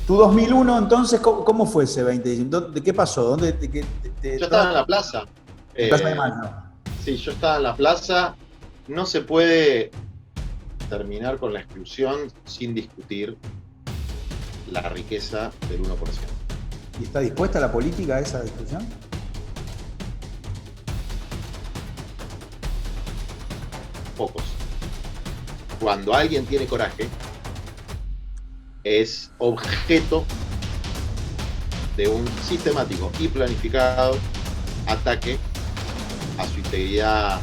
Tu 2001, entonces, ¿cómo fue ese 20 de diciembre? ¿De qué pasó? ¿Dónde Yo estaba en la plaza. en Plaza de Eh, Mayo? sí, yo estaba en la plaza. No se puede terminar con la exclusión sin discutir la riqueza del 1%. ¿Y está dispuesta la política a esa discusión? Pocos. Cuando alguien tiene coraje, es objeto de un sistemático y planificado ataque a su integridad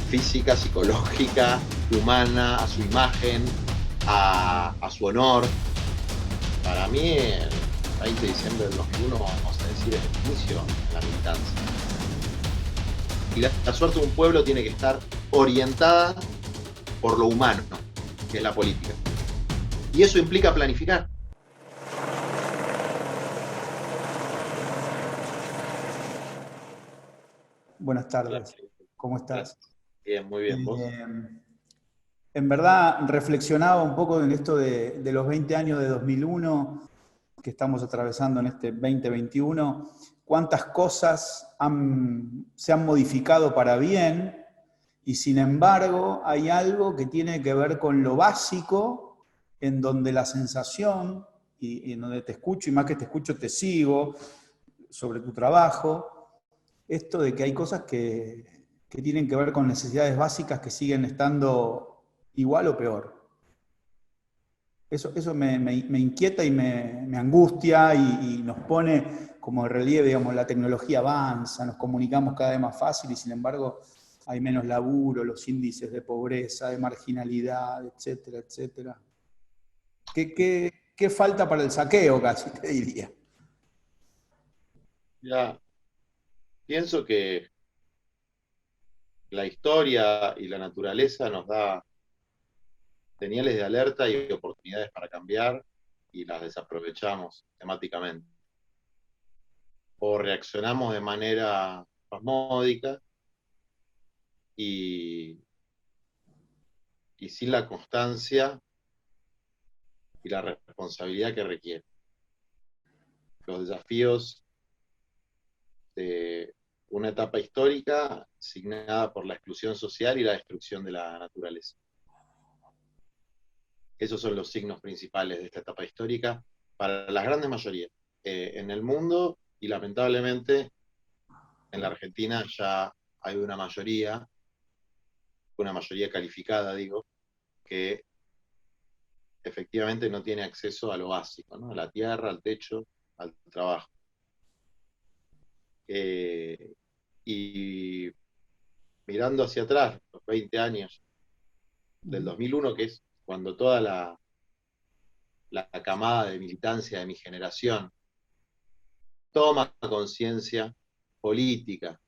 física, psicológica, humana, a su imagen, a su honor. Para mí, el 20 de diciembre del 2001, vamos a decir, es el inicio de la militancia. Y la suerte de un pueblo tiene que estar orientada por lo humano, que es la política. Y eso implica planificar. Buenas tardes. Gracias. ¿Cómo estás? Gracias. Bien, muy bien. ¿Vos? Eh, en verdad, reflexionaba un poco en esto de los 20 años de 2001 que estamos atravesando en este 2021, cuántas cosas se han modificado para bien y sin embargo hay algo que tiene que ver con lo básico, en donde la sensación, y en donde te escucho, y más que te escucho te sigo, sobre tu trabajo, esto de que hay cosas que tienen que ver con necesidades básicas que siguen estando igual o peor. Eso me inquieta y me angustia y nos pone como de relieve, digamos, la tecnología avanza, nos comunicamos cada vez más fácil y sin embargo hay menos laburo, los índices de pobreza, de marginalidad, etcétera, etcétera. ¿Qué falta para el saqueo casi, te diría? Ya, pienso que la historia y la naturaleza nos da señales de alerta y oportunidades para cambiar y las desaprovechamos temáticamente. O reaccionamos de manera spasmódica y, y sin la constancia y la responsabilidad que requiere. Los desafíos de una etapa histórica signada por la exclusión social y la destrucción de la naturaleza. Esos son los signos principales de esta etapa histórica para la grandes mayoría en el mundo y lamentablemente en la Argentina ya hay una mayoría calificada, digo, que efectivamente no tiene acceso a lo básico, ¿no? A la tierra, al techo, al trabajo. Y mirando hacia atrás, los 20 años del 2001, que es cuando toda la camada de militancia de mi generación toma conciencia política,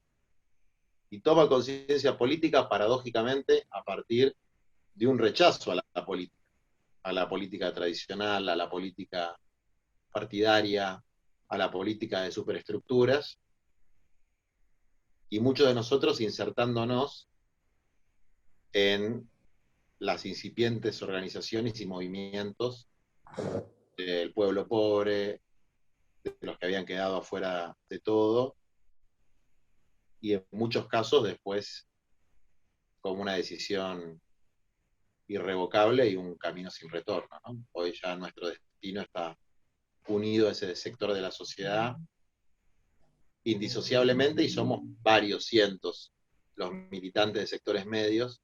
y toma conciencia política paradójicamente a partir de un rechazo a la política tradicional, a la política partidaria, a la política de superestructuras, y muchos de nosotros insertándonos en las incipientes organizaciones y movimientos del pueblo pobre, de los que habían quedado afuera de todo, y en muchos casos después como una decisión irrevocable y un camino sin retorno, ¿no? Hoy ya nuestro destino está unido a ese sector de la sociedad indisociablemente y somos varios cientos los militantes de sectores medios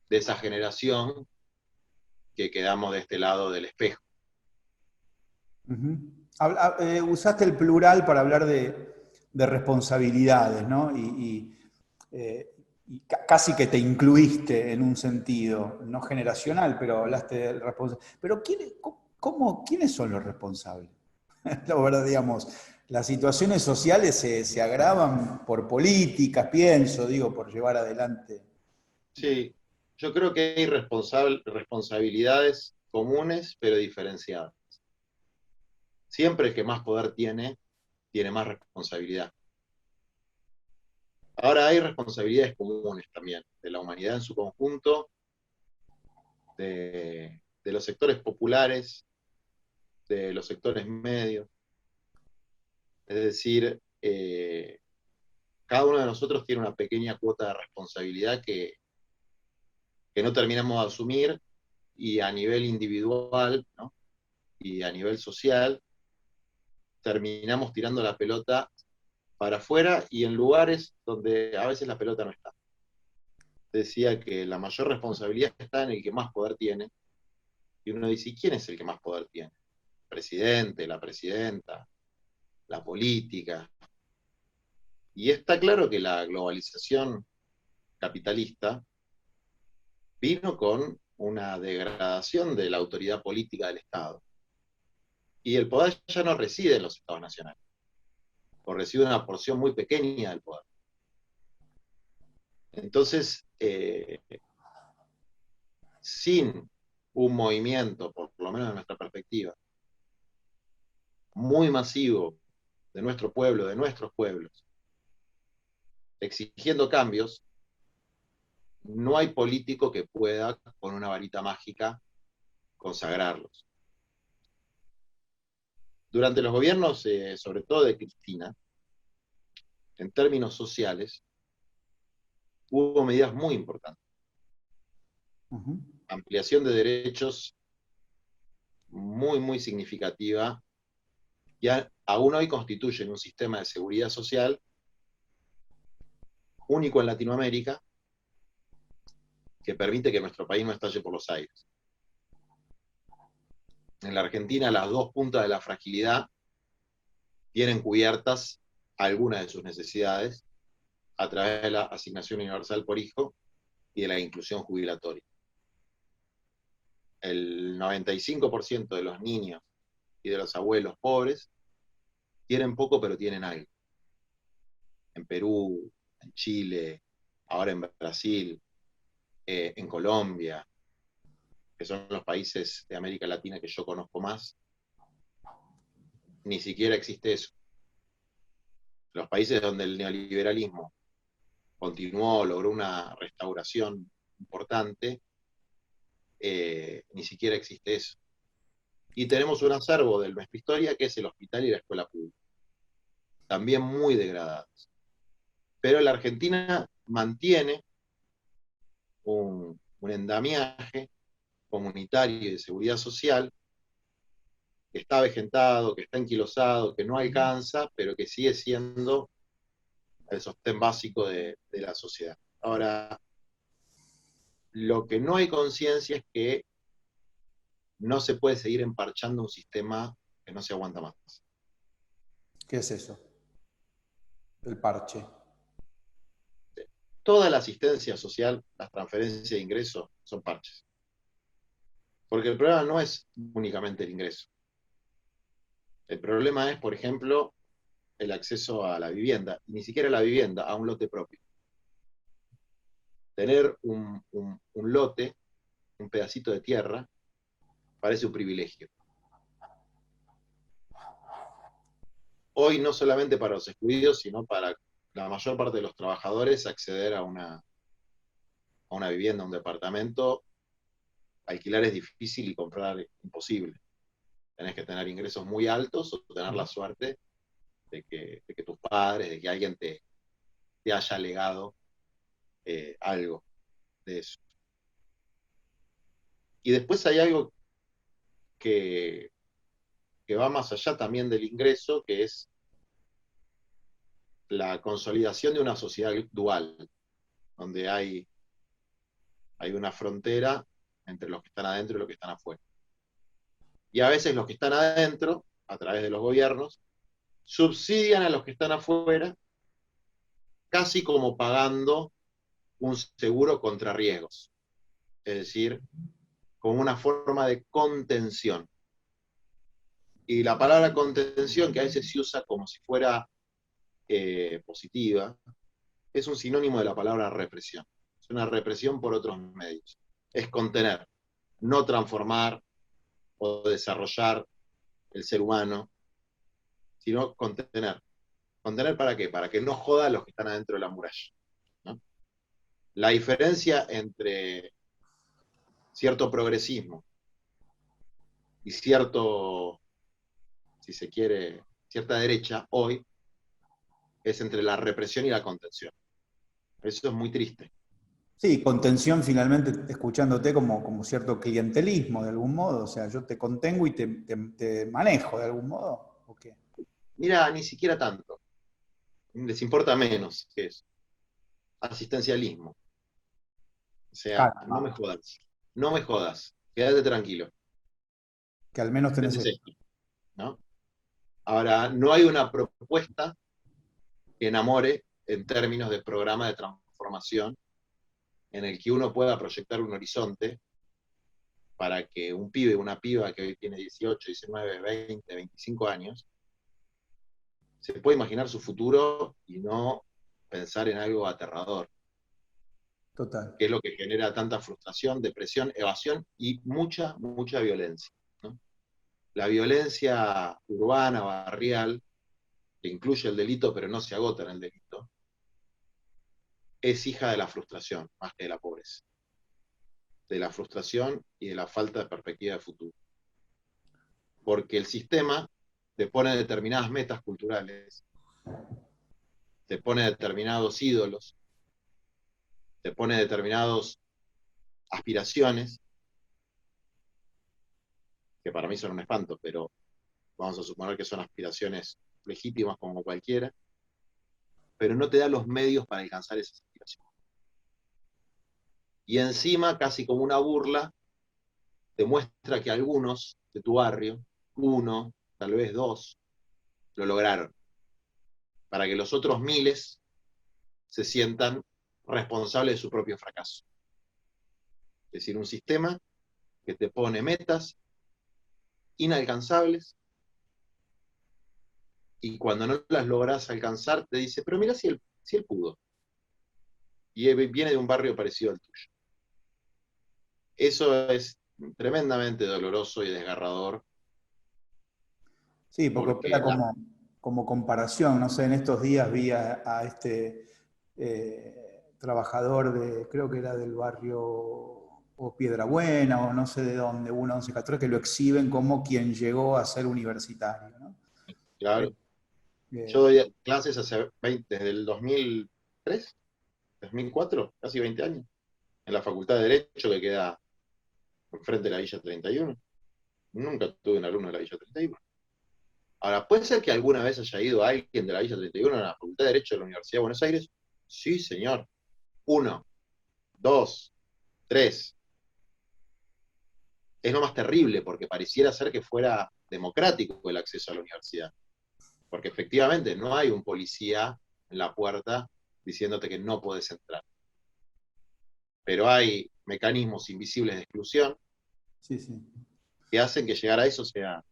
de esa generación que quedamos de este lado del espejo. Uh-huh. Usaste el plural para hablar de responsabilidades, ¿no? Y casi que te incluiste en un sentido, no generacional, pero hablaste de responsabilidades. Pero ¿quiénes son los responsables? La verdad, digamos, las situaciones sociales se agravan por políticas, pienso, digo, por llevar adelante. Sí, yo creo que hay responsabilidades comunes pero diferenciadas. Siempre el que más poder tiene más responsabilidad. Ahora hay responsabilidades comunes también, de la humanidad en su conjunto, de los sectores populares de los sectores medios. Es decir, cada uno de nosotros tiene una pequeña cuota de responsabilidad que no terminamos de asumir, y a nivel individual, ¿no? Y a nivel social terminamos tirando la pelota para afuera y en lugares donde a veces la pelota no está. Decía que la mayor responsabilidad está en el que más poder tiene, y uno dice, ¿y quién es el que más poder tiene? El presidente, la presidenta, la política. Y está claro que la globalización capitalista vino con una degradación de la autoridad política del Estado. Y el poder ya no reside en los Estados nacionales, o reside una porción muy pequeña del poder. Entonces, sin un movimiento, por lo menos de nuestra perspectiva, muy masivo de nuestro pueblo, de nuestros pueblos, exigiendo cambios, no hay político que pueda, con una varita mágica, consagrarlos. Durante los gobiernos, sobre todo de Cristina, en términos sociales, hubo medidas muy importantes. Ujú. Ampliación de derechos muy, muy significativa, y aún hoy constituyen un sistema de seguridad social único en Latinoamérica, que permite que nuestro país no estalle por los aires. En la Argentina, las dos puntas de la fragilidad tienen cubiertas algunas de sus necesidades a través de la asignación universal por hijo y de la inclusión jubilatoria. El 95% de los niños y de los abuelos pobres tienen poco, pero tienen algo. En Perú, en Chile, ahora en Brasil, en Colombia, que son los países de América Latina que yo conozco más, ni siquiera existe eso. Los países donde el neoliberalismo continuó, logró una restauración importante, ni siquiera existe eso. Y tenemos un acervo de nuestra historia que es el hospital y la escuela pública, también muy degradados. Pero la Argentina mantiene un endamiaje comunitario y de seguridad social que está avejentado, que está enquilosado, que no alcanza, pero que sigue siendo el sostén básico de la sociedad. Ahora, lo que no hay conciencia es que no se puede seguir emparchando un sistema que no se aguanta más. ¿Qué es eso? El parche. Toda la asistencia social, las transferencias de ingresos, son parches. Porque el problema no es únicamente el ingreso. El problema es, por ejemplo, el acceso a la vivienda, ni siquiera a la vivienda, a un lote propio. Tener un lote, un pedacito de tierra, parece un privilegio. Hoy no solamente para los excluidos, sino para la mayor parte de los trabajadores, acceder a una vivienda, a un departamento, alquilar es difícil y comprar es imposible. Tenés que tener ingresos muy altos o tener la suerte de que tus padres, de que alguien te haya legado algo de eso. Y después hay algo que, que va más allá también del ingreso, que es la consolidación de una sociedad dual, donde hay una frontera entre los que están adentro y los que están afuera. Y a veces los que están adentro, a través de los gobiernos, subsidian a los que están afuera, casi como pagando un seguro contra riesgos. Es decir, como una forma de contención. Y la palabra contención, que a veces se usa como si fuera positiva, es un sinónimo de la palabra represión. Es una represión por otros medios. Es contener, no transformar o desarrollar el ser humano, sino contener. ¿Contener para qué? Para que no joda a los que están adentro de la muralla, ¿no? La diferencia entre cierto progresismo y cierto si se quiere, cierta derecha hoy, es entre la represión y la contención. Eso es muy triste. Sí, contención finalmente, escuchándote como cierto clientelismo de algún modo, o sea, yo te contengo y te manejo de algún modo, ¿o qué? Mira, ni siquiera tanto. Les importa menos que eso. Asistencialismo. O sea, no me Calma, jodas. No me jodas. Quédate tranquilo. que al menos tenés Tenés esto. esto, ¿no? Ahora, no hay una propuesta que enamore en términos de programa de transformación en el que uno pueda proyectar un horizonte para que un pibe o una piba que hoy tiene 18, 19, 20, 25 años, se pueda imaginar su futuro y no pensar en algo aterrador, Total. que es lo que genera tanta frustración, depresión, evasión y mucha, mucha violencia, ¿no? La violencia urbana, barrial, que incluye el delito, pero no se agota en el delito, es hija de la frustración más que de la pobreza, de la frustración y de la falta de perspectiva de futuro. Porque el sistema te pone determinadas metas culturales, te pone determinados ídolos, te pone determinadas aspiraciones, que para mí son un espanto, pero vamos a suponer que son aspiraciones legítimas como cualquiera, pero no te da los medios para alcanzar esas aspiraciones. Y encima, casi como una burla, demuestra que algunos de tu barrio, uno, tal vez dos, lo lograron, para que los otros miles se sientan responsables de su propio fracaso. Es decir, un sistema que te pone metas inalcanzables y cuando no las logras alcanzar te dice, pero mira si él pudo. Y viene de un barrio parecido al tuyo. Eso es tremendamente doloroso y desgarrador Sí, porque opera porque la, como comparación. No sé, en estos días vi a este trabajador creo que era del barrio o Piedrabuena o no sé de dónde, 1114, que lo exhiben como quien llegó a ser universitario, ¿no? Eh, claro, yo eh, doy clases desde el 2003, 2004, casi 20 años, en la Facultad de Derecho que queda enfrente de la Villa 31. Nunca tuve un alumno de la Villa 31. Ahora, ¿puede ser que alguna vez haya ido alguien de la Villa 31 a la Facultad de Derecho de la Universidad de Buenos Aires? Sí, señor. Uno, dos, tres. Es lo más terrible porque pareciera ser que fuera democrático el acceso a la universidad. Porque efectivamente no hay un policía en la puerta diciéndote que no puedes entrar. Pero hay mecanismos invisibles de exclusión sí, sí. que hacen que llegar a eso sea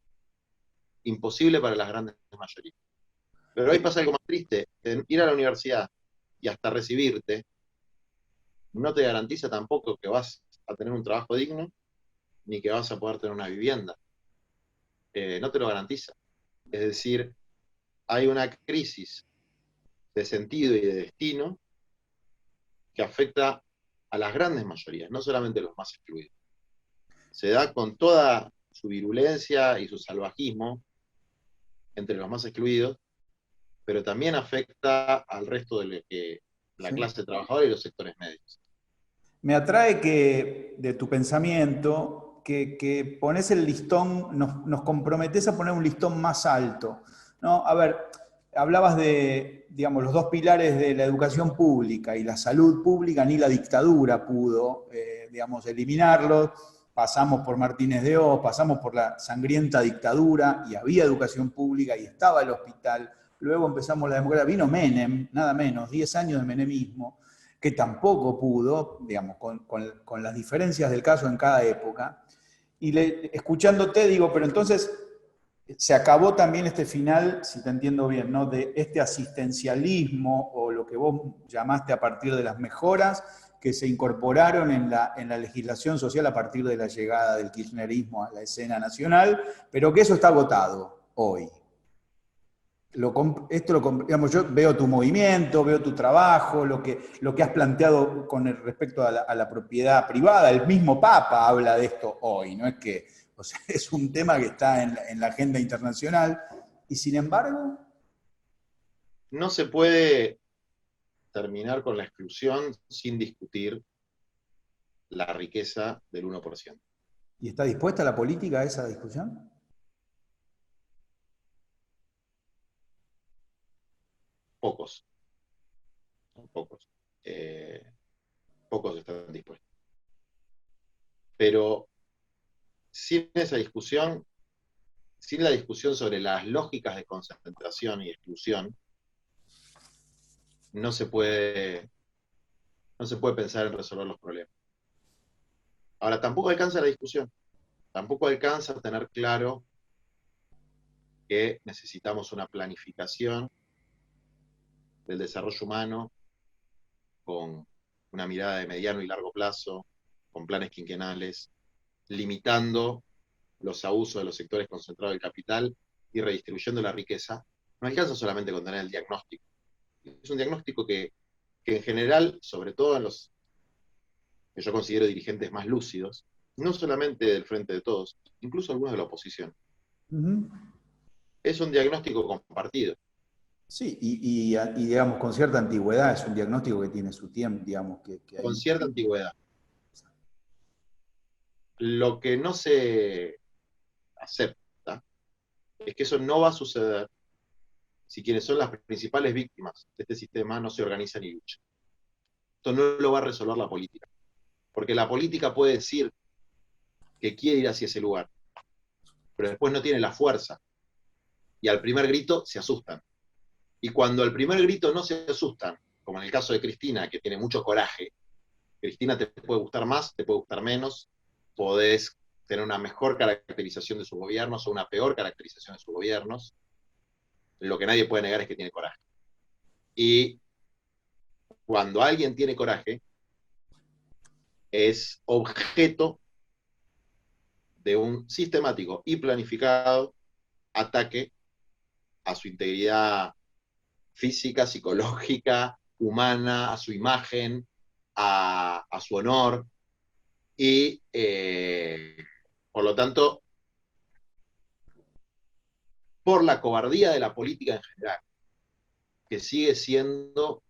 imposible para las grandes mayorías. Pero ahí pasa algo más triste. Ir a la universidad y hasta recibirte no te garantiza tampoco que vas a tener un trabajo digno ni que vas a poder tener una vivienda. No te lo garantiza. Es decir, hay una crisis de sentido y de destino que afecta a las grandes mayorías, no solamente a los más excluidos. Se da con toda su virulencia y su salvajismo entre los más excluidos, pero también afecta al resto de la Sí. clase trabajadora y los sectores medios. Me atrae que de tu pensamiento que pones el listón, nos comprometes a poner un listón más alto, ¿no? A ver, hablabas de, digamos, los dos pilares de la educación pública y la salud pública, ni la dictadura pudo, digamos, eliminarlos. Pasamos por Martínez de Oz, pasamos por la sangrienta dictadura y había educación pública y estaba el hospital. Luego empezamos la democracia, vino Menem, nada menos, 10 años de menemismo que tampoco pudo, digamos, con las diferencias del caso en cada época. Y escuchándote digo, pero entonces se acabó también este final, si te entiendo bien, ¿no? De este asistencialismo o lo que vos llamaste a partir de las mejoras que se incorporaron en la legislación social a partir de la llegada del kirchnerismo a la escena nacional, pero que eso está agotado hoy. Digamos, yo veo tu movimiento, veo tu trabajo, lo que has planteado con respecto a la propiedad privada. El mismo Papa habla de esto hoy, no es que O sea, es un tema que está en la agenda internacional y sin embargo... No se puede terminar con la exclusión sin discutir la riqueza del 1%. ¿Y está dispuesta la política a esa discusión? Pocos, pocos. Pocos están dispuestos. Pero sin esa discusión, sin la discusión sobre las lógicas de concentración y exclusión, no se puede pensar en resolver los problemas. Ahora, tampoco alcanza la discusión, tampoco alcanza a tener claro que necesitamos una planificación del desarrollo humano con una mirada de mediano y largo plazo, con planes quinquenales, limitando los abusos de los sectores concentrados del capital y redistribuyendo la riqueza. No alcanza solamente con tener el diagnóstico. Es un diagnóstico que en general, sobre todo en los que yo considero dirigentes más lúcidos, no solamente del Frente de Todos, incluso algunos de la oposición, es un diagnóstico compartido. Sí, y digamos, con cierta antigüedad, es un diagnóstico que tiene su tiempo, digamos, que hay... Con cierta antigüedad. Lo que no se acepta es que eso no va a suceder si quienes son las principales víctimas de este sistema no se organizan y luchan. Esto no lo va a resolver la política, porque la política puede decir que quiere ir hacia ese lugar, pero después no tiene la fuerza, y al primer grito se asustan. Y cuando al primer grito no se asustan, como en el caso de Cristina, que tiene mucho coraje, Cristina te puede gustar más, te puede gustar menos, podés tener una mejor caracterización de sus gobiernos o una peor caracterización de sus gobiernos. Lo que nadie puede negar es que tiene coraje. Y cuando alguien tiene coraje, es objeto de un sistemático y planificado ataque a su integridad física, psicológica, humana, a su imagen, a su honor, y por lo tanto, por la cobardía de la política en general, que sigue siendo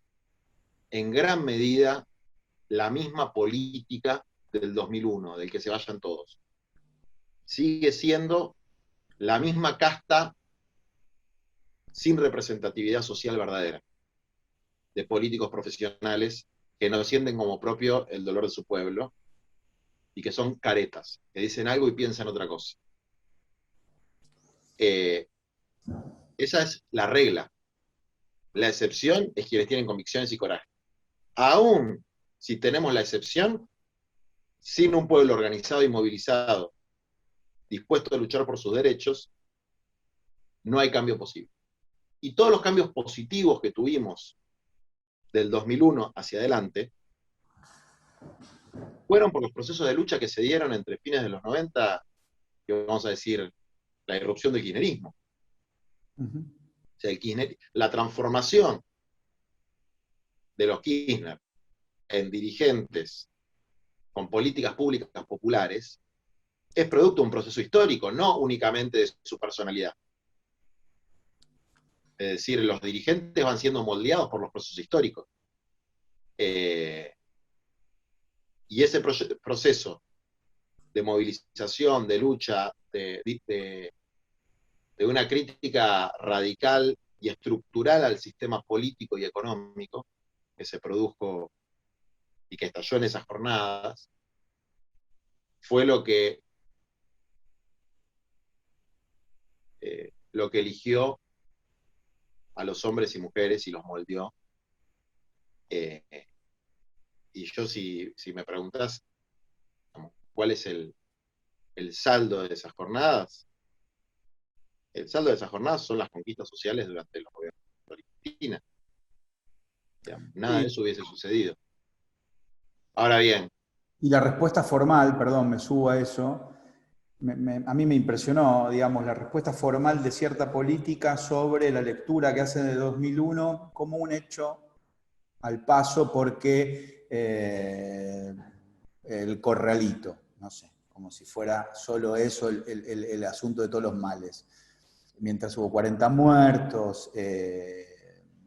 en gran medida la misma política del 2001, del que se vayan todos. Sigue siendo la misma casta sin representatividad social verdadera, de políticos profesionales que no sienten como propio el dolor de su pueblo y que son caretas, que dicen algo y piensan otra cosa. Esa es la regla. La excepción es quienes tienen convicciones y coraje. Aún si tenemos la excepción, sin un pueblo organizado y movilizado, dispuesto a luchar por sus derechos, no hay cambio posible. Y todos los cambios positivos que tuvimos del 2001 hacia adelante fueron por los procesos de lucha que se dieron entre fines de los 90, que vamos a decir, la irrupción del kirchnerismo. O sea, la transformación de los Kirchner en dirigentes con políticas públicas populares es producto de un proceso histórico, no únicamente de su personalidad. Es decir, los dirigentes van siendo moldeados por los procesos históricos. Y ese proceso de movilización, de lucha, de una crítica radical y estructural al sistema político y económico que se produjo y que estalló en esas jornadas, fue lo que eligió a los hombres y mujeres y los moldeó. Y yo, si me preguntás cuál es el saldo de esas jornadas, el saldo de esas jornadas son las conquistas sociales durante los gobiernos de Argentina. Nada de eso hubiese sucedido. Ahora bien. Y la respuesta formal, perdón, me subo a eso, a mí me impresionó, digamos, la respuesta formal de cierta política sobre la lectura que hace de 2001 como un hecho al paso porque el corralito, no sé, como si fuera solo eso el asunto de todos los males. Mientras hubo 40 muertos,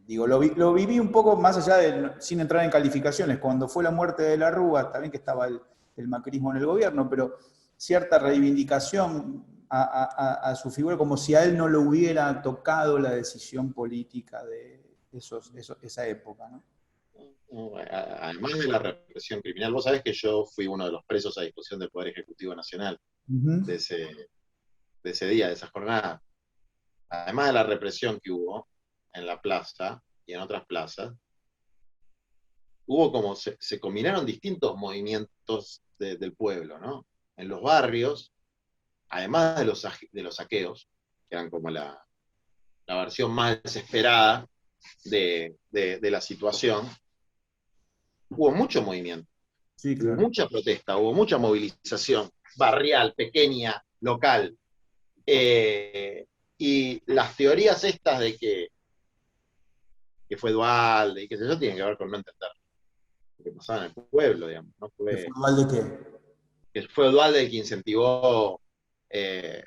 digo, lo viví un poco más allá sin entrar en calificaciones, cuando fue la muerte de la Rúa, también que estaba el macrismo en el gobierno, pero cierta reivindicación a su figura, como si a él no lo hubiera tocado la decisión política de esa época, ¿no? Además de la represión criminal, vos sabés que yo fui uno de los presos a disposición del Poder Ejecutivo Nacional de ese día, de esa jornada. Además de la represión que hubo en la plaza y en otras plazas, hubo como se combinaron distintos movimientos del pueblo, ¿no? En los barrios, además de los saqueos, que eran como la versión más desesperada de la situación, hubo mucho movimiento, Sí, claro. mucha protesta, hubo mucha movilización barrial, pequeña, local. Y las teorías estas de que fue Dualde y qué sé yo, tienen que ver con no entender lo que pasaba en el pueblo, digamos. ¿No? ¿De fútbol de qué? Que fue Dualde el que incentivó esa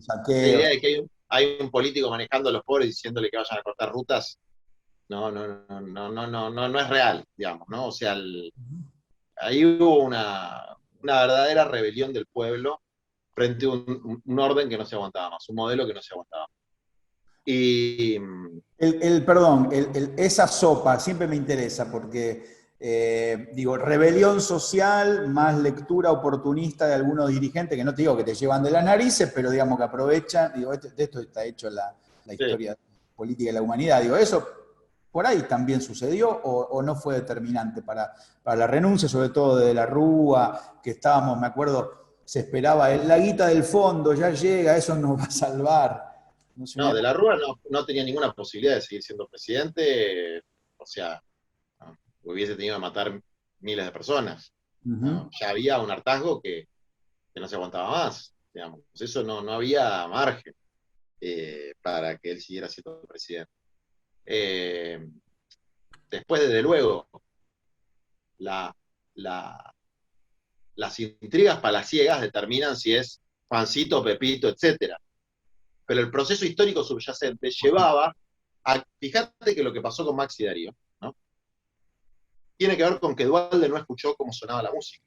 Saqueo. idea de que hay un político manejando a los pobres diciéndole que vayan a cortar rutas. No es real, digamos, ¿no? O sea, ahí hubo una verdadera rebelión del pueblo frente a un orden que no se aguantaba más, un modelo que no se aguantaba más. Y Perdón, esa sopa siempre me interesa porque, digo, rebelión social más lectura oportunista de algunos dirigentes, que no te digo que te llevan de las narices, pero digamos que aprovechan, digo, de esto está hecho la historia política de la humanidad, digo, eso por ahí también sucedió o no fue determinante para la renuncia, sobre todo de la Rúa, que estábamos, me acuerdo, se esperaba, la guita del fondo ya llega, eso nos va a salvar. No sé, no, de la Rúa no tenía ninguna posibilidad de seguir siendo presidente, o sea, ¿no? Hubiese tenido que matar miles de personas. ¿No? Ya había un hartazgo que no se aguantaba más, digamos. Eso no había margen para que él siguiera siendo presidente. Después, desde luego, la, la, las intrigas palaciegas determinan si es Juancito, Pepito, etcétera. Pero el proceso histórico subyacente llevaba fíjate que lo que pasó con Maxi Darío, ¿no? Tiene que ver con que Dualde no escuchó cómo sonaba la música.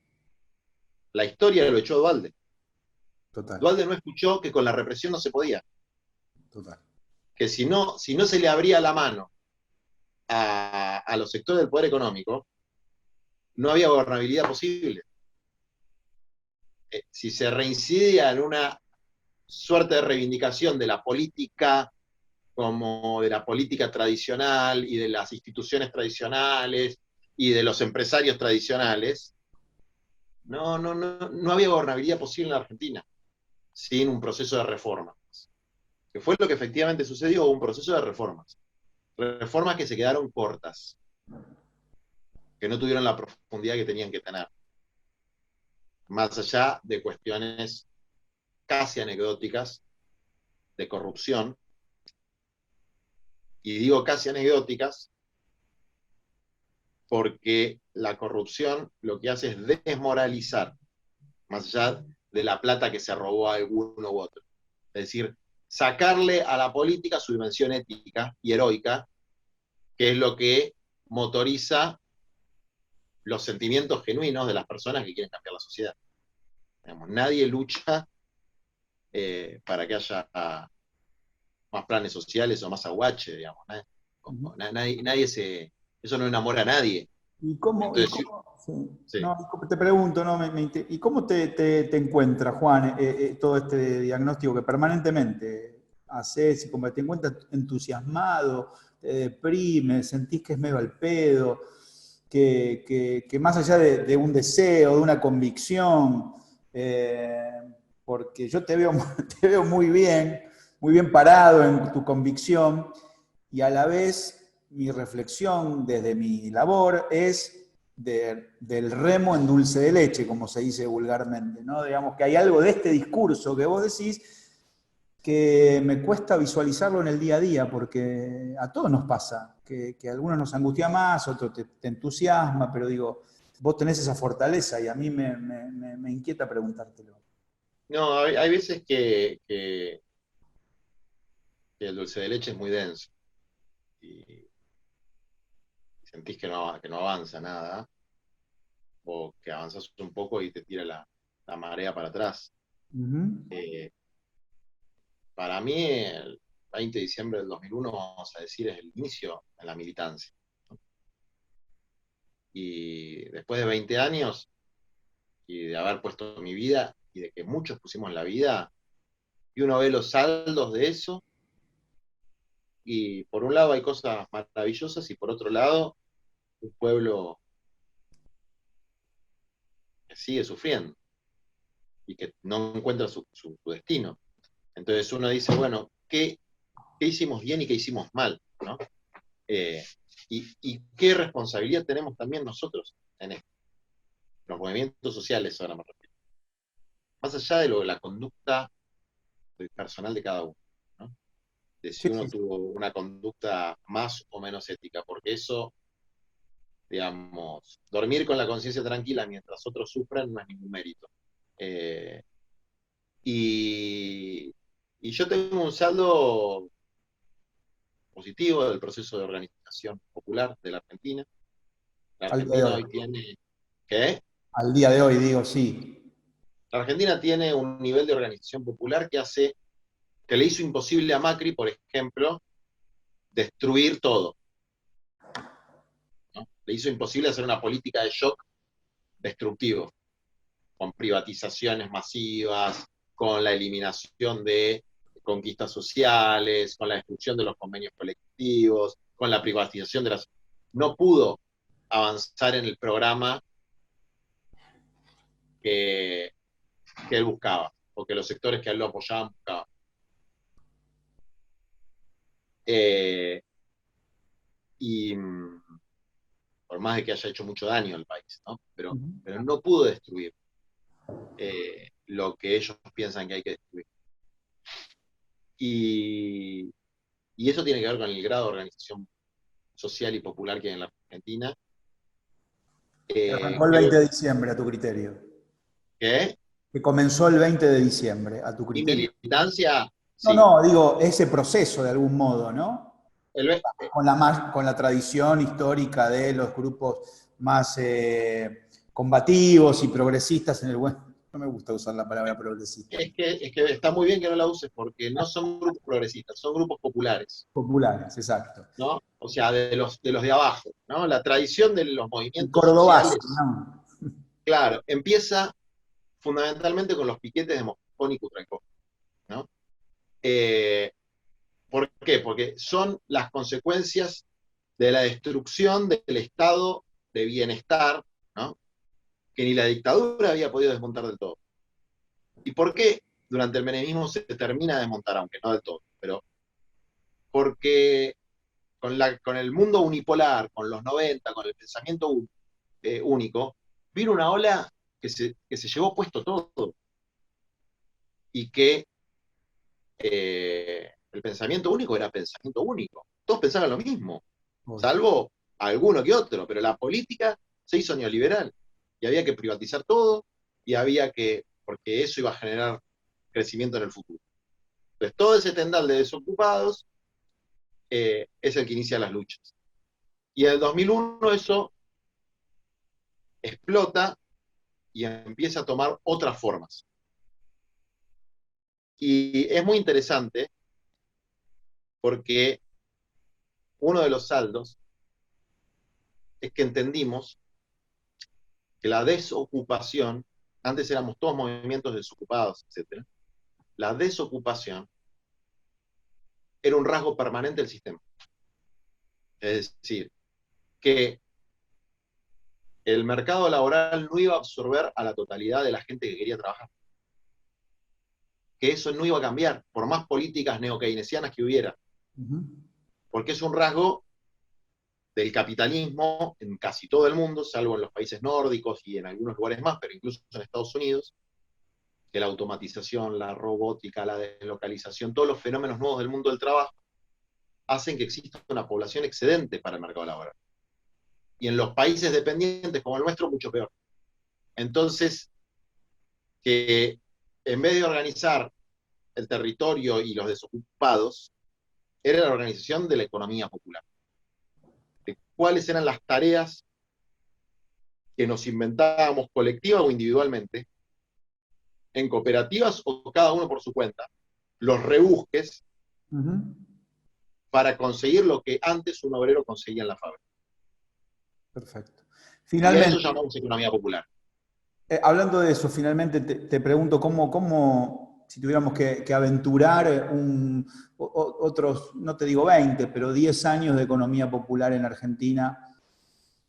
La historia lo echó Dualde. Total. Dualde no escuchó que con la represión no se podía. Total. Que si no se le abría la mano a los sectores del poder económico, no había gobernabilidad posible. Si se reincidia en una suerte de reivindicación de la política como de la política tradicional y de las instituciones tradicionales y de los empresarios tradicionales, no había gobernabilidad posible en la Argentina sin un proceso de reformas. Que fue lo que efectivamente sucedió, un proceso de reformas. Reformas que se quedaron cortas, que no tuvieron la profundidad que tenían que tener. Más allá de cuestiones casi anecdóticas de corrupción, y digo casi anecdóticas porque la corrupción lo que hace es desmoralizar, más allá de la plata que se robó a alguno u otro. Es decir, sacarle a la política su dimensión ética y heroica, que es lo que motoriza los sentimientos genuinos de las personas que quieren cambiar la sociedad. Digamos, nadie lucha para que haya más planes sociales o más aguache, digamos. Eso no enamora a nadie. ¿Y cómo, Entonces, sí. sí. No, te pregunto, ¿no? ¿Y cómo te encuentras, Juan, todo este diagnóstico que permanentemente haces y cómo te encuentras entusiasmado, te deprime, sentís que es medio al pedo, que más allá de un deseo, de una convicción, porque yo te veo, te veo muy bien parado en tu convicción y a la vez mi reflexión desde mi labor es del remo en dulce de leche, como se dice vulgarmente, ¿no? Digamos que hay algo de este discurso que vos decís que me cuesta visualizarlo en el día a día, porque a todos nos pasa, que a algunos nos angustia más, otros te entusiasma, pero digo, vos tenés esa fortaleza y a mí me inquieta preguntártelo. No, hay veces que el dulce de leche es muy denso y sentís que no avanza nada, o que avanzas un poco y te tira la marea para atrás. Ujú. Eh, para mí, el 20 de diciembre del 2001, vamos a decir, es el inicio en la militancia. Y después de 20 años y de haber puesto mi vida y de que muchos pusimos la vida, y uno ve los saldos de eso, y por un lado hay cosas maravillosas y por otro lado un pueblo que sigue sufriendo y que no encuentra su destino. Entonces uno dice, bueno, ¿qué hicimos bien y qué hicimos mal? ¿No? Eh, y qué responsabilidad tenemos también nosotros en esto, los movimientos sociales, ahora me refiero. Más allá de la conducta personal de cada uno, ¿no? De si Sí, uno sí, tuvo una conducta más o menos ética, porque eso, digamos, dormir con la conciencia tranquila mientras otros sufren no es ningún mérito. Eh, y, y yo tengo un saldo positivo del proceso de organización popular de la Argentina. La al día de Argentina hoy. hoy tiene, ¿qué? Al día de hoy digo sí. La Argentina tiene un nivel de organización popular que le hizo imposible a Macri, por ejemplo, destruir todo, ¿no? Le hizo imposible hacer una política de shock destructivo, con privatizaciones masivas, con la eliminación de conquistas sociales, con la destrucción de los convenios colectivos, con la privatización de las... No pudo avanzar en el programa que, que él buscaba, porque los sectores que a él lo apoyaban buscaban. Eh, y por más de que haya hecho mucho daño al país, ¿no? Ujú. Pero no pudo destruir lo que ellos piensan que hay que destruir. Y, y eso tiene que ver con el grado de organización social y popular que hay en la Argentina. Que arrancó el Creo 20 de diciembre a tu criterio. que Que comenzó el 20 de diciembre a tu mi criterio. militancia, No, sí. no, digo ese proceso de algún modo, ¿no? El, Con la tradición histórica de los grupos más combativos y progresistas en el buen... No me gusta usar la palabra progresista. es que está muy bien que no la uses porque no son grupos progresistas, son grupos populares, Populares, exacto. ¿no? O sea, de los de abajo, ¿no? La tradición de los El movimientos Cordobás, sociales, ¿no? claro, empieza fundamentalmente con los piquetes de Moscón y Cutralcó, ¿no? Eh, ¿Por qué? Porque son las consecuencias de la destrucción del estado de bienestar, ¿no? Que ni la dictadura había podido desmontar del todo. ¿Y por qué durante el menemismo se termina de desmontar, aunque no del todo? Pero porque con el mundo unipolar, con los 90, con el pensamiento único, vino una ola que se llevó puesto todo y que el pensamiento único era pensamiento único. Todos pensaban lo mismo, salvo alguno que otro, pero la política se hizo neoliberal y había que privatizar todo y porque eso iba a generar crecimiento en el futuro. Entonces, todo ese tendal de desocupados es el que inicia las luchas. Y en el 2001 eso explota y empieza a tomar otras formas. Y es muy interesante porque uno de los saldos es que entendimos que la desocupación, antes éramos todos movimientos desocupados, etcétera, la desocupación era un rasgo permanente del sistema. Es decir, que el mercado laboral no iba a absorber a la totalidad de la gente que quería trabajar. Que eso no iba a cambiar, por más políticas neokeynesianas que hubiera. Uh-huh. Porque es un rasgo del capitalismo en casi todo el mundo, salvo en los países nórdicos y en algunos lugares más, pero incluso en Estados Unidos, que la automatización, la robótica, la deslocalización, todos los fenómenos nuevos del mundo del trabajo, hacen que exista una población excedente para el mercado laboral. y en los países dependientes como el nuestro mucho peor. Entonces, que en vez de organizar el territorio y los desocupados, era la organización de la economía popular. De cuáles eran las tareas que nos inventábamos colectiva o individualmente, en cooperativas o cada uno por su cuenta, los rebusques para conseguir lo que antes un obrero conseguía en la fábrica. Perfecto. Y a eso Finalmente, llamamos economía popular. hablando de eso, finalmente te pregunto si tuviéramos que aventurar otros, no te digo 20, pero 10 años de economía popular en Argentina,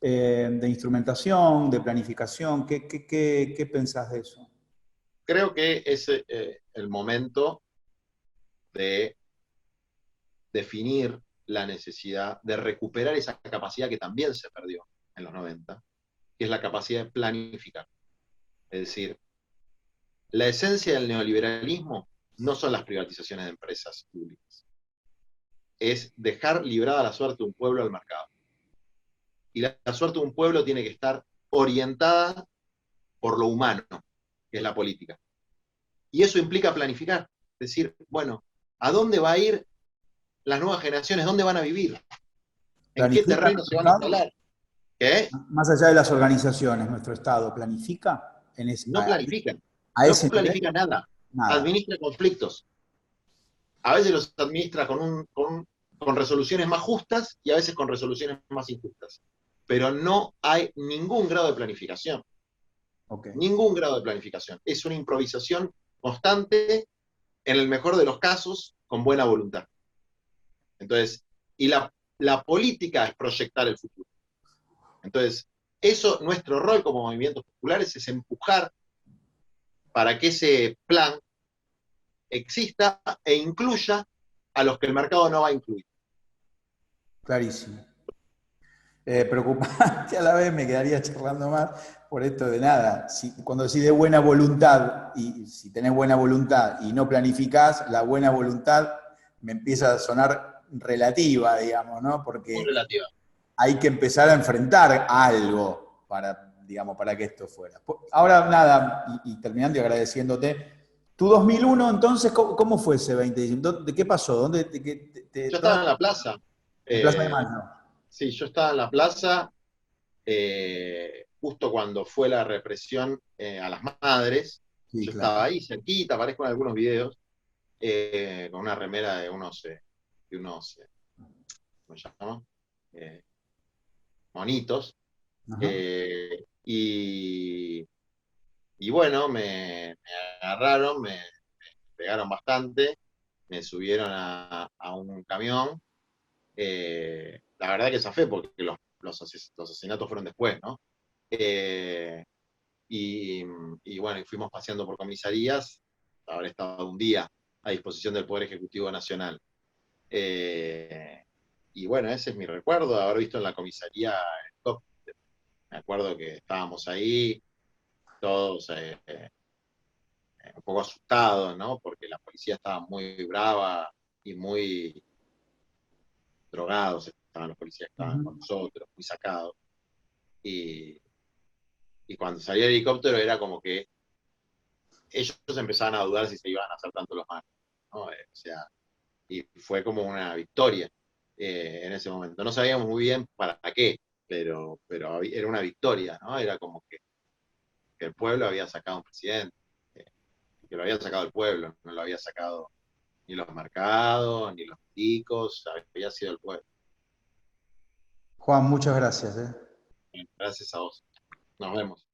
de instrumentación, de planificación, ¿qué pensás de eso? Creo que es el momento de definir la necesidad de recuperar esa capacidad que también se perdió en los 90, que es la capacidad de planificar. Es decir, la esencia del neoliberalismo no son las privatizaciones de empresas públicas, es dejar librada la suerte de un pueblo al mercado. Y la suerte de un pueblo tiene que estar orientada por lo humano, que es la política. Y eso implica planificar, decir, bueno, ¿a dónde va a ir las nuevas generaciones? ¿Dónde van a vivir? ¿En qué ¿Planifica terreno se nuestro van a Estado? instalar? ¿Qué? Más allá de las organizaciones, ¿nuestro Estado planifica No planifican, a no ese nivel? planifican nada, Nada. administra conflictos. A veces los administra con resoluciones más justas y a veces con resoluciones más injustas. Pero no hay ningún grado de planificación. Ok. Ningún grado de planificación. Es una improvisación constante, en el mejor de los casos, con buena voluntad. Entonces, y la política es proyectar el futuro. Entonces, eso, nuestro rol como movimientos populares es empujar para que ese plan exista e incluya a los que el mercado no va a incluir. Clarísimo. Preocupante a la vez, me quedaría charlando más por esto de nada. Cuando decís de buena voluntad, y si tenés buena voluntad y no planificás, la buena voluntad me empieza a sonar relativa, digamos, ¿no? Muy Porque relativa. hay que empezar a enfrentar algo para, digamos, para que esto fuera. Ahora, nada, y terminando y agradeciéndote, tu 2001, entonces, ¿cómo fue ese 20 de diciembre? ¿De qué pasó? Yo estaba en la plaza. En Plaza de Eh, Mayo. sí, yo estaba en la plaza justo cuando fue la represión a las madres. Sí, Yo claro. estaba ahí cerquita, aparezco en algunos videos, con una remera ¿cómo se llama? Eh, Monitos. Ajá. Y bueno, me agarraron, me pegaron bastante, me subieron a un camión. La verdad que zafé porque los asesinatos fueron después, ¿no? Eh, y, y bueno, fuimos paseando por comisarías, habré estado un día a disposición del Poder Ejecutivo Nacional. Eh, y bueno, ese es mi recuerdo de haber visto en la comisaría el helicóptero. Me acuerdo que estábamos ahí, todos un poco asustados, ¿no? Porque la policía estaba muy brava y muy drogados, estaban los policías que estaban con Ujú. nosotros, muy sacados. Y, y cuando salió el helicóptero era como que ellos empezaban a dudar si se iban a hacer tanto los malos, ¿no? O sea, y fue como una victoria en ese momento. No sabíamos muy bien para qué, pero era una victoria, ¿no? Era como que el pueblo había sacado un presidente, eh, que lo había sacado el pueblo, no lo había sacado ni los mercados, ni los ricos, había sido el pueblo. Juan, muchas gracias. Gracias a vos. Nos vemos.